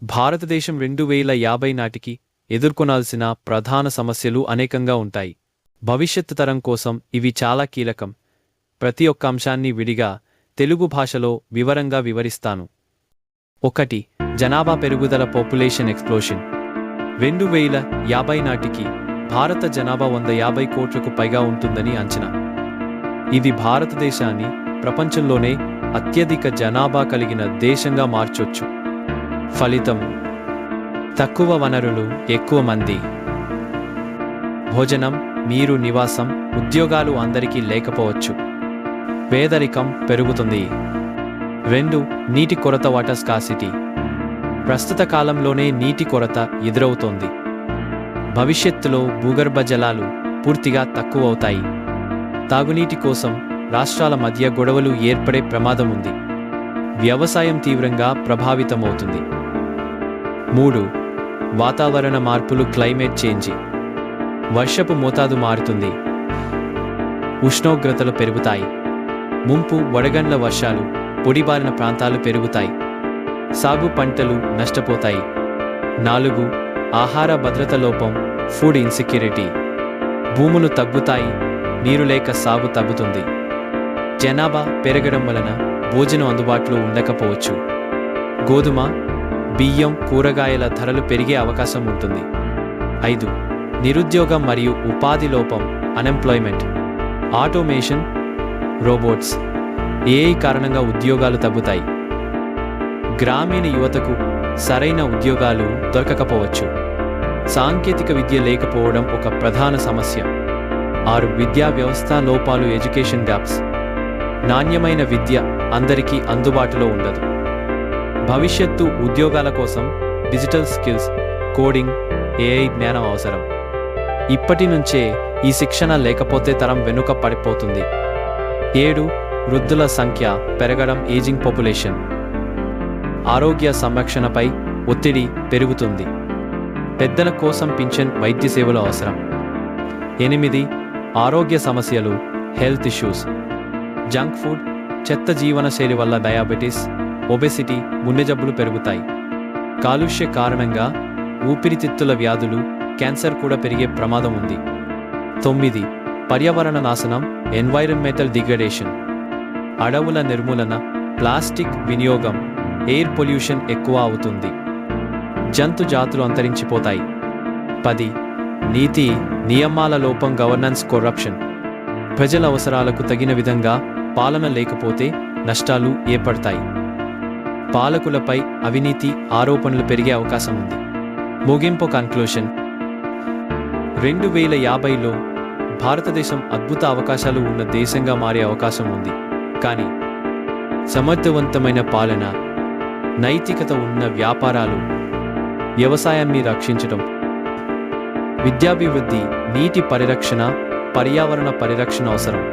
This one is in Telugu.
భారతదేశం 2050 నాటికి ఎదుర్కొనాల్సిన ప్రధాన సమస్యలు అనేకంగా ఉంటాయి. భవిష్యత్తు తరం కోసం ఇవి చాలా కీలకం. ప్రతి ఒక్క అంశాన్ని విడిగా తెలుగు భాషలో వివరంగా వివరిస్తాను. 1. జనాభా పెరుగుదల పాపులేషన్ ఎక్స్ప్లోషన్. 2050 నాటికి భారత జనాభా 150 కోట్లకు పైగా ఉంటుందని అంచనా. ఇది భారతదేశాన్ని ప్రపంచంలోనే అత్యధిక జనాభా కలిగిన దేశంగా మార్చొచ్చు. ఫలితం: తక్కువ వనరులు, ఎక్కువ మంది. భోజనం, నీరు, నివాసం, ఉద్యోగాలు అందరికీ లేకపోవచ్చు. పేదరికం పెరుగుతుంది. 2. నీటి కొరత వాటర్ స్కార్సిటీ. ప్రస్తుత కాలంలోనే నీటి కొరత ఎదురవుతోంది. భవిష్యత్తులో భూగర్భ జలాలు పూర్తిగా తక్కువవుతాయి. తాగునీటి కోసం రాష్ట్రాల మధ్య గొడవలు ఏర్పడే ప్రమాదం ఉంది. వ్యవసాయం తీవ్రంగా ప్రభావితమవుతుంది. 3. వాతావరణ మార్పులు క్లైమేట్ చేంజ్. వర్షపు మోతాదు మారుతుంది. ఉష్ణోగ్రతలు పెరుగుతాయి. ముంపు, వడగండ్ల వర్షాలు, పొడిబారిన ప్రాంతాలు పెరుగుతాయి. సాగు పంటలు నష్టపోతాయి. 4. ఆహార భద్రత లోపం ఫుడ్ ఇన్సెక్యూరిటీ. భూములు తగ్గుతాయి, నీరు లేక సాగు తగ్గుతుంది. జనాభా పెరగడం వలన భోజనం అందుబాటులో ఉండకపోవచ్చు. గోధుమ, బియ్యం, కూరగాయల ధరలు పెరిగే అవకాశం ఉంటుంది. 5. నిరుద్యోగం మరియు ఉపాధి లోపం అన్ఎంప్లాయ్మెంట్. ఆటోమేషన్, రోబోట్స్, ఏఐ కారణంగా ఉద్యోగాలు తగ్గుతాయి. గ్రామీణ యువతకు సరైన ఉద్యోగాలు దొరకకపోవచ్చు. సాంకేతిక విద్య లేకపోవడం ఒక ప్రధాన సమస్య. 6. విద్యా వ్యవస్థ లోపాలు ఎడ్యుకేషన్ గ్యాప్స్. నాణ్యమైన విద్య అందరికీ అందుబాటులో ఉండదు. భవిష్యత్తు ఉద్యోగాల కోసం డిజిటల్ స్కిల్స్, కోడింగ్, ఏఐ జ్ఞానం అవసరం. ఇప్పటి నుంచే ఈ శిక్షణ లేకపోతే తరం వెనుక పడిపోతుంది. 7. వృద్ధుల సంఖ్య పెరగడం ఏజింగ్ పాపులేషన్. ఆరోగ్య సంరక్షణపై ఒత్తిడి పెరుగుతుంది. పెద్దల కోసం పింఛన్, వైద్య సేవలు అవసరం. 8. ఆరోగ్య సమస్యలు హెల్త్ ఇష్యూస్. జంక్ ఫుడ్, చెత్త జీవనశైలి వల్ల డయాబెటీస్, ఒబెసిటీ, గుండె జబ్బులు పెరుగుతాయి. కాలుష్య కారణంగా ఊపిరితిత్తుల వ్యాధులు, క్యాన్సర్ కూడా పెరిగే ప్రమాదం ఉంది. 9. పర్యావరణ నాశనం ఎన్వైరన్మెంటల్ డిగ్రేడేషన్. అడవుల నిర్మూలన, ప్లాస్టిక్ వినియోగం, ఎయిర్ పొల్యూషన్ ఎక్కువ అవుతుంది. జంతు జాతులు అంతరించిపోతాయి. 10. నీతి నియమాల లోపం గవర్నెన్స్ కరప్షన్. ప్రజల అవసరాలకు తగిన విధంగా పాలన లేకపోతే నష్టాలు ఏర్పడతాయి. పాలకులపై అవినీతి ఆరోపణలు పెరిగే అవకాశం ఉంది. ముగింపు కన్క్లూషన్. 2050లో భారతదేశం అద్భుత అవకాశాలు ఉన్న దేశంగా మారే అవకాశం ఉంది. కానీ సమర్థవంతమైన పాలన, నైతికత ఉన్న వ్యాపారాలు, వ్యవసాయాన్ని రక్షించడం, విద్యాభివృద్ధి, నీటి పరిరక్షణ, పర్యావరణ పరిరక్షణ అవసరం.